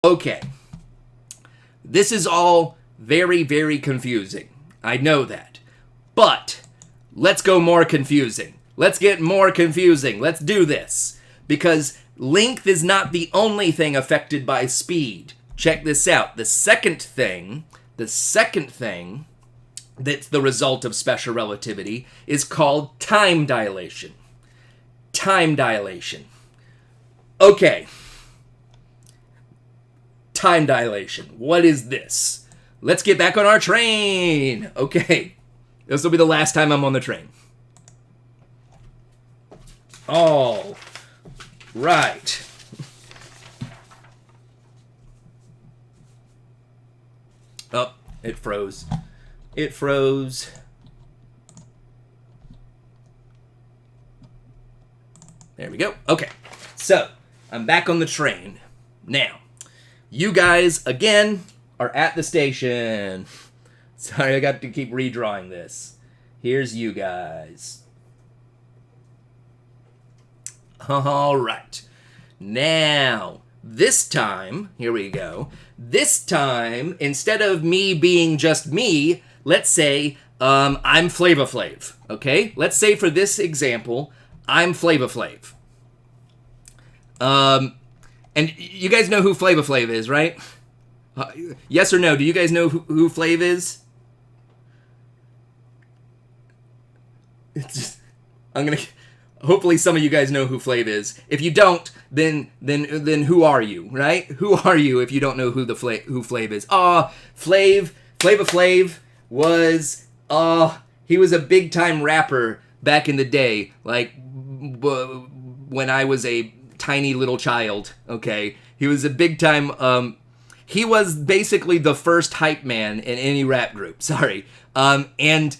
Okay, this is all very, very confusing. I know that. But let's go more confusing. Let's get more confusing. Let's do this. Because length is not the only thing affected by speed. Check this out. The second thing that's the result of special relativity is called time dilation. Time dilation. Okay. Time dilation. What is this? Let's get back on our train. Okay. This will be the last time I'm on the train. All right. Oh, it froze. It froze. There we go. Okay. So, I'm back on the train. Now, you guys, again, are at the station. Sorry, I got to keep redrawing this. Here's you guys. All right. Now, this time, here we go. This time, instead of me being just me, let's say I'm Flava Flav. Okay? Let's say for this example, I'm Flava Flav. And you guys know who Flava Flav is, right? Yes or no? Do you guys know who Flav is? Hopefully some of you guys know who Flav is. If you don't, then who are you, right? Who are you if you don't know who Flav is? Flava Flav was he was a big time rapper back in the day, like when I was a tiny little child. Okay, he was a big time. He was basically the first hype man in any rap group. Sorry, and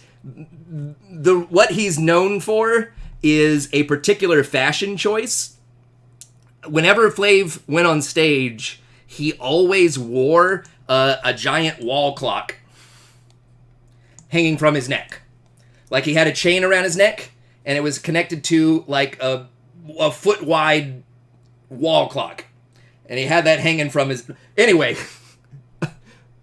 what he's known for is a particular fashion choice. Whenever Flav went on stage, he always wore a giant wall clock hanging from his neck. Like he had a chain around his neck, and it was connected to like a foot wide wall clock. And he had that hanging from his... Anyway,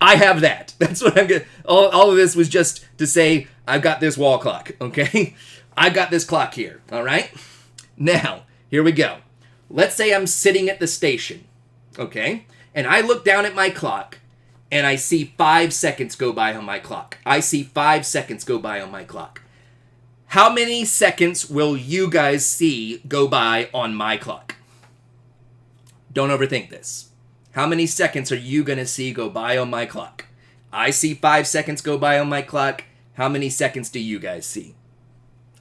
I have that. That's what I'm going to... All of this was just to say, I've got this wall clock, okay? I've got this clock here, all right? Now, here we go. Let's say I'm sitting at the station, okay? And I look down at my clock, and I see 5 seconds go by on my clock. I see 5 seconds go by on my clock. How many seconds will you guys see go by on my clock? Don't overthink this. How many seconds are you going to see go by on my clock? I see 5 seconds go by on my clock. How many seconds do you guys see?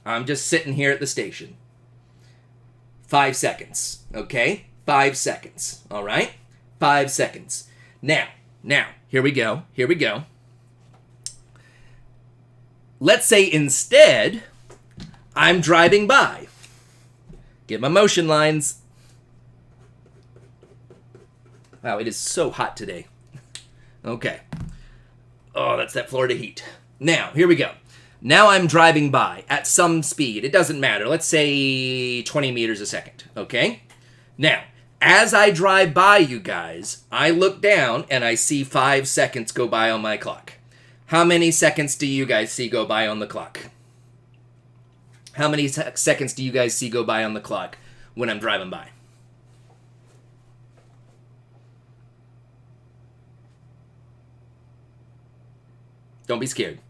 I'm just sitting here at the station. 5 seconds, okay? 5 seconds, all right? 5 seconds. Now, here we go. Let's say instead, I'm driving by. Get my motion lines. Wow, it is so hot today. Okay. Oh, that's that Florida heat. Now, here we go. Now I'm driving by at some speed. It doesn't matter. Let's say 20 meters a second, okay? Now, as I drive by you guys, I look down and I see 5 seconds go by on my clock. How many seconds do you guys see go by on the clock? How many seconds do you guys see go by on the clock when I'm driving by? Don't be scared.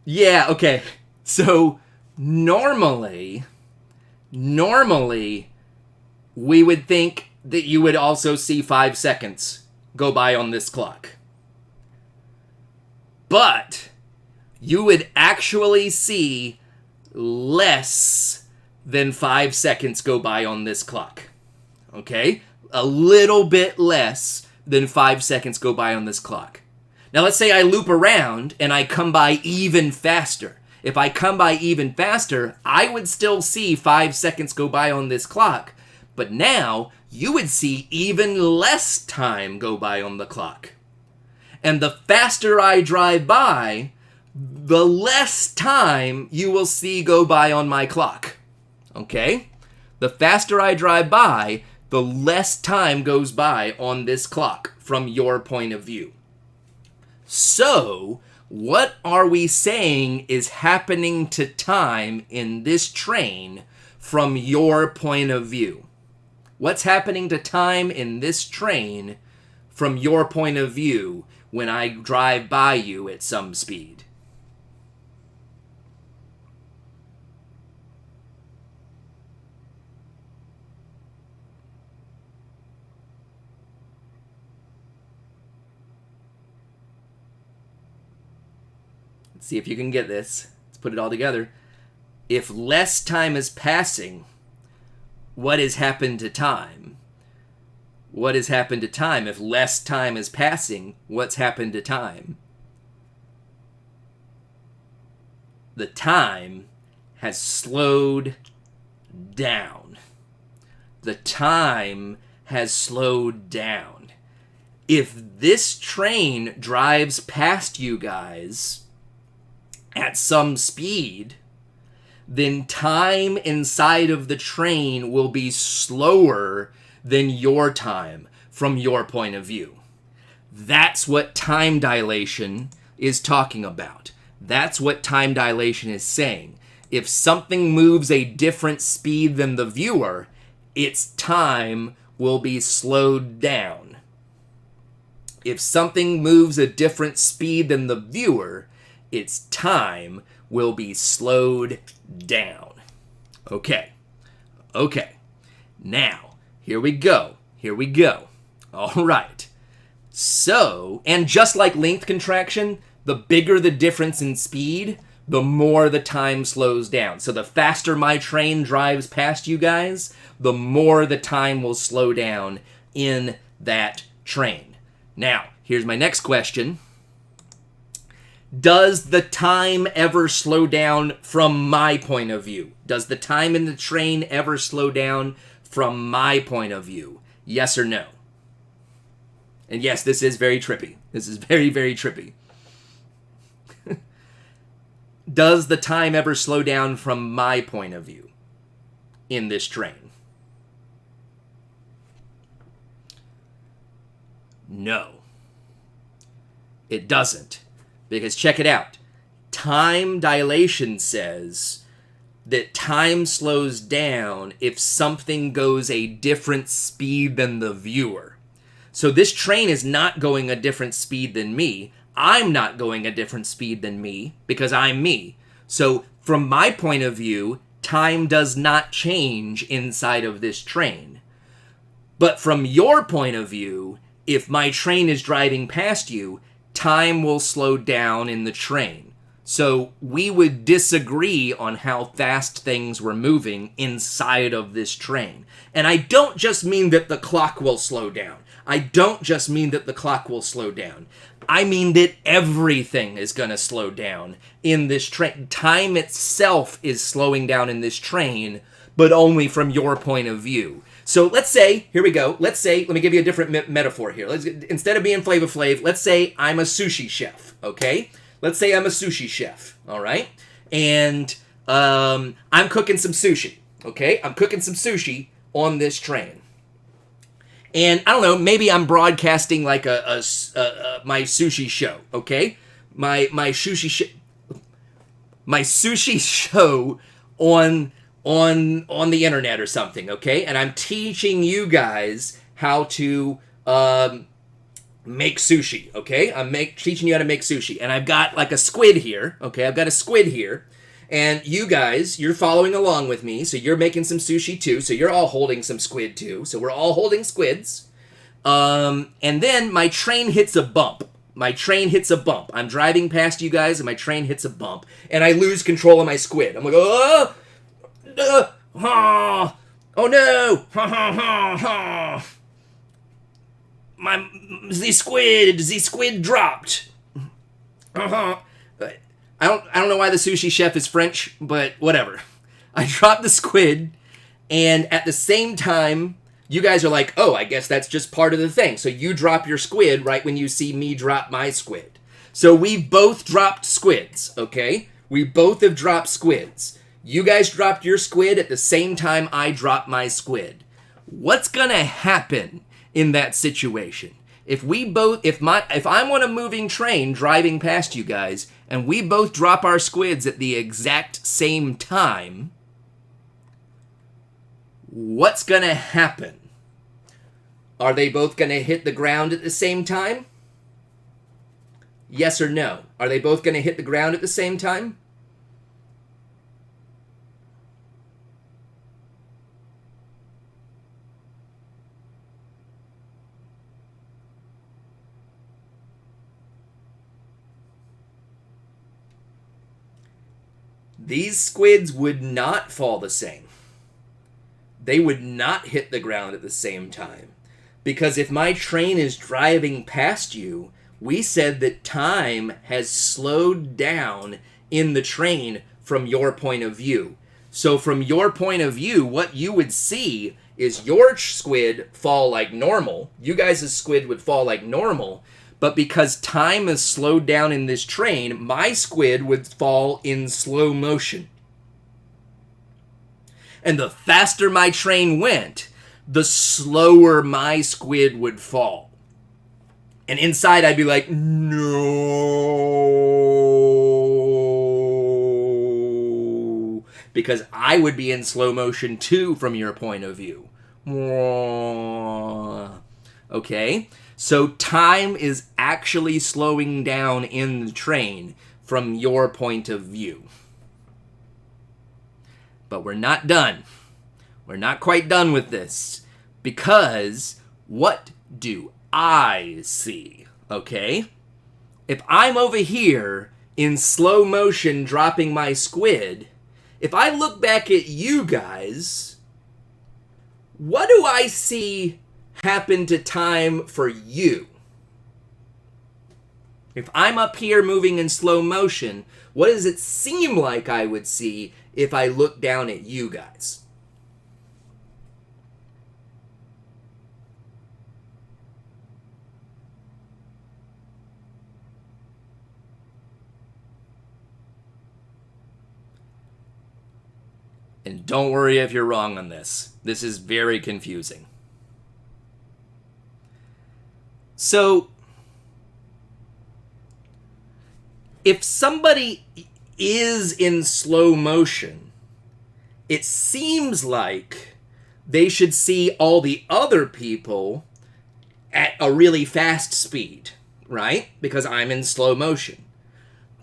Yeah, okay. So normally we would think that you would also see 5 seconds go by on this clock. But you would actually see less than 5 seconds go by on this clock. Okay? A little bit less than 5 seconds go by on this clock. Now let's say I loop around and I come by even faster. If I come by even faster, I would still see 5 seconds go by on this clock. But now, you would see even less time go by on the clock. And the faster I drive by, the less time you will see go by on my clock. Okay? The faster I drive by, the less time goes by on this clock from your point of view. So, what are we saying is happening to time in this train from your point of view? What's happening to time in this train from your point of view when I drive by you at some speed? Let's see if you can get this. Let's put it all together. If less time is passing, what has happened to time? What has happened to time? If less time is passing, what's happened to time? The time has slowed down. The time has slowed down. If this train drives past you guys at some speed, then time inside of the train will be slower than your time from your point of view. That's what time dilation is talking about. That's what time dilation is saying. If something moves a different speed than the viewer, its time will be slowed down. If something moves a different speed than the viewer, its time will be slowed down. Okay. Now, here we go. All right. So, and just like length contraction, the bigger the difference in speed, the more the time slows down. So the faster my train drives past you guys, the more the time will slow down in that train. Now, here's my next question. Does the time ever slow down from my point of view? Does the time in the train ever slow down from my point of view? Yes or no? And yes, this is very trippy. This is very, very trippy. Does the time ever slow down from my point of view in this train? No. It doesn't. Because check it out. Time dilation says that time slows down if something goes a different speed than the viewer. So this train is not going a different speed than me. I'm not going a different speed than me because I'm me. So from my point of view, time does not change inside of this train. But from your point of view, if my train is driving past you, time will slow down in the train. So we would disagree on how fast things were moving inside of this train. And I don't just mean that the clock will slow down. I mean that everything is going to slow down in this train. Time itself is slowing down in this train, but only from your point of view. So let's say, here we go. Let me give you a different metaphor here. Instead of being Flava Flav, let's say I'm a sushi chef, okay? Let's say I'm a sushi chef, all right? And I'm cooking some sushi, okay? I'm cooking some sushi on this train. And I don't know, maybe I'm broadcasting like my sushi show, okay? My sushi show on the internet or something, okay? And I'm teaching you guys how to make sushi, okay? I'm teaching you how to make sushi. And I've got like a squid here, okay? I've got a squid here. And you guys, you're following along with me, so you're making some sushi too, so you're all holding some squid too. So we're all holding squids. And then my train hits a bump. I'm driving past you guys, and my train hits a bump. And I lose control of my squid. I'm like, oh no! The squid dropped. I don't know why the sushi chef is French, but whatever. I dropped the squid, and at the same time, you guys are like, oh, I guess that's just part of the thing. So you drop your squid right when you see me drop my squid. So we both dropped squids, okay? We both have dropped squids. You guys dropped your squid at the same time I dropped my squid. What's gonna happen in that situation? If I'm on a moving train driving past you guys and we both drop our squids at the exact same time, what's gonna happen? Are they both gonna hit the ground at the same time? Yes or no? Are they both gonna hit the ground at the same time? These squids would not fall the same. They would not hit the ground at the same time. Because if my train is driving past you, we said that time has slowed down in the train from your point of view. So from your point of view, what you would see is your squid fall like normal. You guys' squid would fall like normal. But because time is slowed down in this train, my squid would fall in slow motion. And the faster my train went, the slower my squid would fall. And inside I'd be like, no. Because I would be in slow motion too from your point of view. Okay? So time is actually slowing down in the train from your point of view. But we're not done. We're not quite done with this. Because what do I see? Okay? If I'm over here in slow motion dropping my squid, if I look back at you guys, what do I see happen to time for you? If I'm up here moving in slow motion, what does it seem like I would see if I look down at you guys? And don't worry if you're wrong on this. This is very confusing. So, if somebody is in slow motion, it seems like they should see all the other people at a really fast speed, right? Because I'm in slow motion.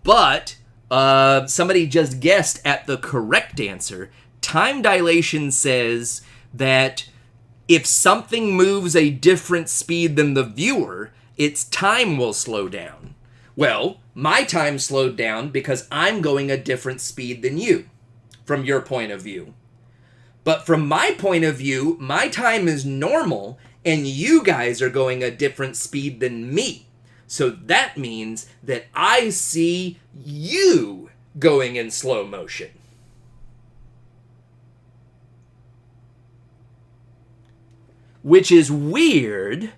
But somebody just guessed at the correct answer. Time dilation says that if something moves a different speed than the viewer, its time will slow down. Well, my time slowed down because I'm going a different speed than you, from your point of view. But from my point of view, my time is normal, and you guys are going a different speed than me. So that means that I see you going in slow motion. Which is weird,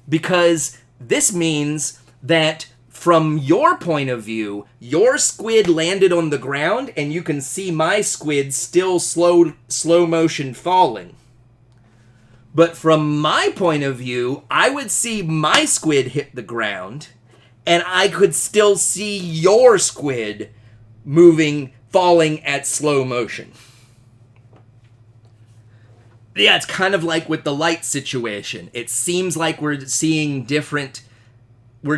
because this means that from your point of view, your squid landed on the ground and you can see my squid still slow motion falling. But from my point of view, I would see my squid hit the ground and I could still see your squid falling at slow motion. Yeah, it's kind of like with the light situation. It seems like we're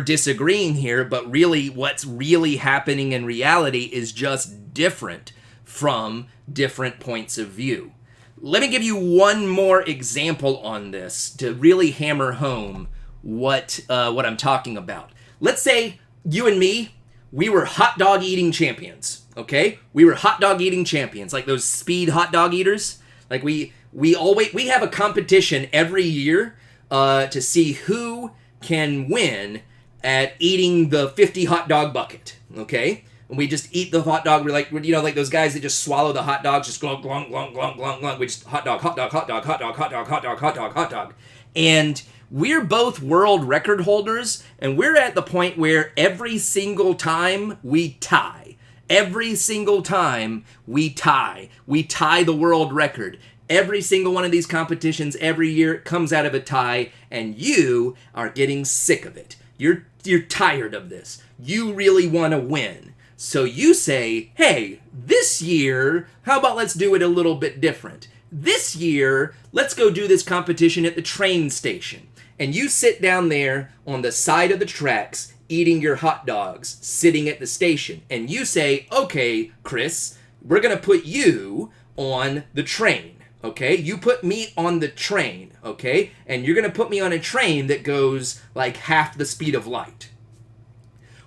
disagreeing here, but really what's really happening in reality is just different from different points of view. Let me give you one more example on this to really hammer home what I'm talking about. Let's say you and me, we were hot dog eating champions, okay? We were hot dog eating champions, like those speed hot dog eaters. Like we have a competition every year to see who can win at eating the 50 hot dog bucket, okay? And we just eat the hot dog. We're like, like those guys that just swallow the hot dogs, just glunk, glunk, glunk, glunk, glunk, glunk. We just hot dog, hot dog, hot dog, hot dog, hot dog, hot dog, hot dog, hot dog. And we're both world record holders, and we're at the point where every single time we tie. Every single time we tie. We tie the world record. Every single one of these competitions every year comes out of a tie, and you are getting sick of it. You're tired of this. You really want to win. So you say, hey, this year, how about let's do it a little bit different? This year, let's go do this competition at the train station. And you sit down there on the side of the tracks eating your hot dogs, sitting at the station. And you say, okay, Chris, we're going to put you on the train. Okay, you put me on the train, okay? And you're going to put me on a train that goes like half the speed of light.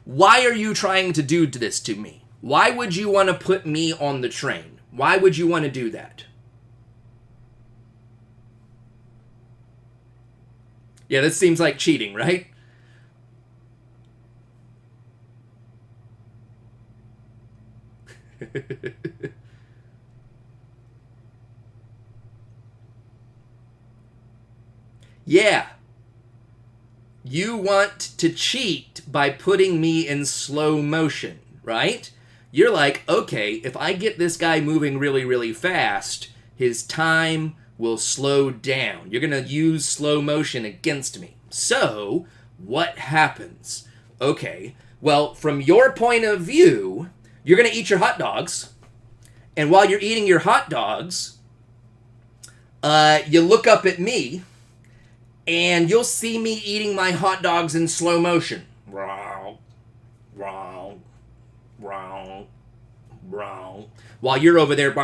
Why are you trying to do this to me? Why would you want to put me on the train? Why would you want to do that? Yeah, this seems like cheating, right? Yeah. You want to cheat by putting me in slow motion, right? You're like, okay, if I get this guy moving really, really fast, his time will slow down. You're going to use slow motion against me. So, what happens? Okay, well, from your point of view, you're going to eat your hot dogs. And while you're eating your hot dogs, you look up at me, and you'll see me eating my hot dogs in slow motion. While you're over there,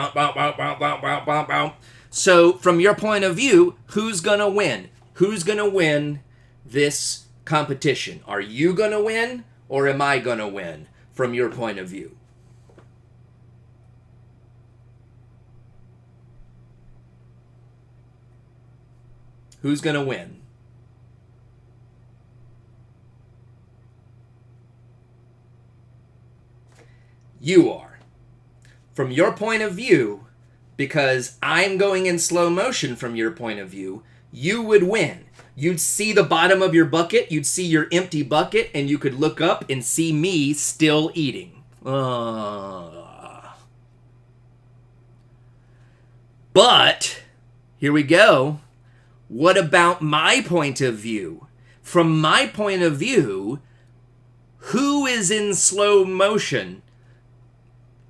So, from your point of view, who's going to win? Who's going to win this competition? Are you going to win, or am I going to win, from your point of view? Who's going to win? You are. From your point of view, because I'm going in slow motion from your point of view, you would win. You'd see the bottom of your bucket, you'd see your empty bucket, and you could look up and see me still eating. But, here we go. What about my point of view? From my point of view, who is in slow motion?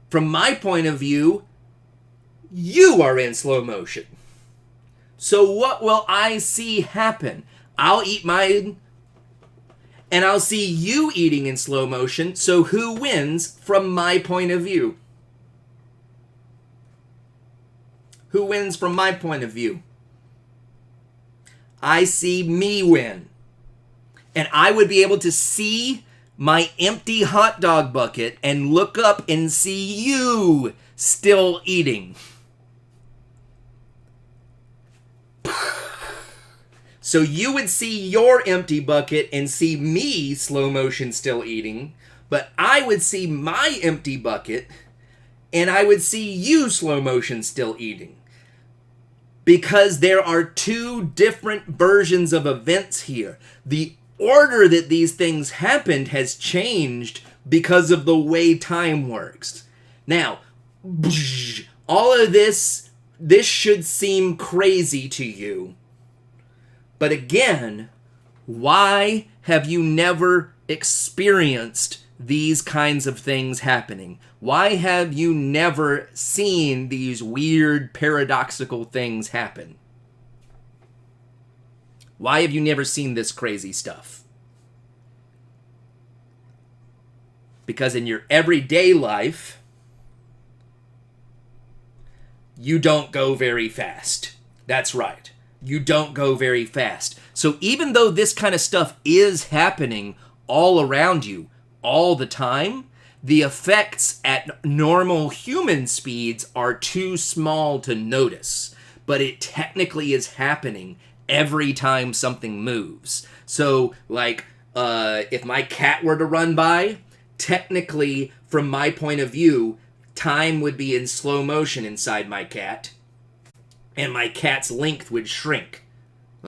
From my point of view, you are in slow motion. So what will I see happen? I'll eat mine, and I'll see you eating in slow motion. So who wins from my point of view? Who wins from my point of view? I see me win. And I would be able to see my empty hot dog bucket and look up and see you still eating. So you would see your empty bucket and see me slow motion still eating, but I would see my empty bucket and I would see you slow motion still eating. Because there are two different versions of events here. The order that these things happened has changed because of the way time works. Now, all of this should seem crazy to you. But again, why have you never experienced these kinds of things happening? Why have you never seen these weird, paradoxical things happen? Why have you never seen this crazy stuff? Because in your everyday life, you don't go very fast. That's right. You don't go very fast. So even though this kind of stuff is happening all around you all the time, the effects at normal human speeds are too small to notice. But it technically is happening every time something moves. So, like, if my cat were to run by, technically, from my point of view, time would be in slow motion inside my cat, and my cat's length would shrink.